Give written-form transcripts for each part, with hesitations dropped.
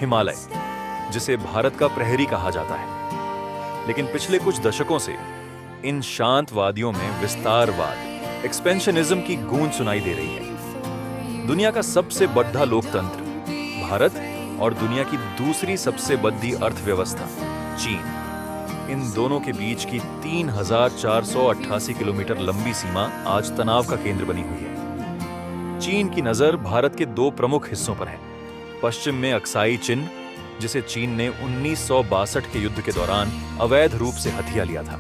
हिमालय, जिसे भारत का प्रहरी कहा जाता है। लेकिन पिछले कुछ दशकों से इन शांत वादियों में विस्तारवाद, एक्सपेंशनिज्म की गूंज सुनाई दे रही है। दुनिया का सबसे बड़ा लोकतंत्र भारत और दुनिया की दूसरी सबसे बड़ी अर्थव्यवस्था चीन, इन दोनों के बीच की 3,488 किलोमीटर लंबी सीमा आज तनाव का केंद्र बनी हुई है। चीन की नजर भारत के दो प्रमुख हिस्सों पर है। पश्चिम में अक्साई चिन, जिसे चीन ने 1962 के युद्ध के दौरान अवैध रूप से हथिया लिया था,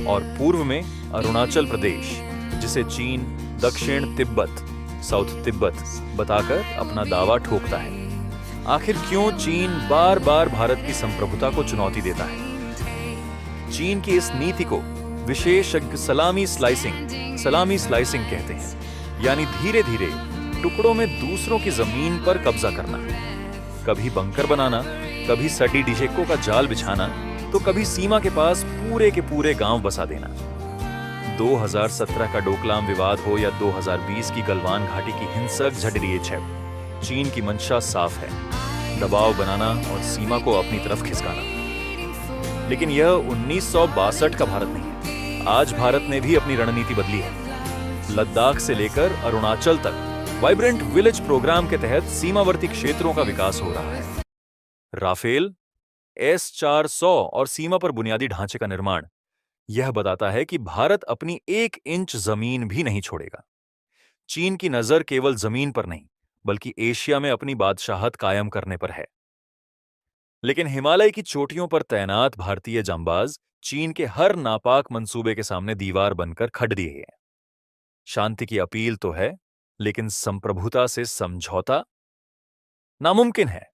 और पूर्व में अरुणाचल प्रदेश, जिसे चीन दक्षिण तिब्बत, साउथ तिब्बत बताकर अपना दावा ठोकता है। आखिर क्यों चीन बार बार भारत की संप्रभुता को चुनौती देता है? चीन की इस नीति को विशेषज्ञ सलामी स्लाइसिंग कहते हैं, यानी धीरे धीरे टुकड़ों में दूसरों की जमीन पर कब्जा करना। कभी बंकर बनाना, कभी सटी डिशेको का जाल बिछाना, तो कभी सीमा के पास पूरे के पूरे गांव बसा देना। 2017 का डोकलाम विवाद हो या 2020 की गलवान घाटी की हिंसक झड़प, चीन की मंशा साफ है, दबाव बनाना और सीमा को अपनी तरफ खिसकाना। लेकिन यह 1962 का भारत नहीं है। आज भारत ने भी अपनी रणनीति बदली है। लद्दाख से लेकर अरुणाचल तक वाइब्रेंट विलेज प्रोग्राम के तहत सीमावर्ती क्षेत्रों का विकास हो रहा है। राफेल, S-400 और सीमा पर बुनियादी ढांचे का निर्माण यह बताता है कि भारत अपनी 1 इंच जमीन भी नहीं छोड़ेगा। चीन की नजर केवल जमीन पर नहीं, बल्कि एशिया में अपनी बादशाहत कायम करने पर है। लेकिन हिमालय की चोटियों पर तैनात भारतीय जांबाज चीन के हर नापाक मंसूबे के सामने दीवार बनकर खड़ दिए हैं। शांति की अपील तो है, लेकिन संप्रभुता से समझौता नामुमकिन है।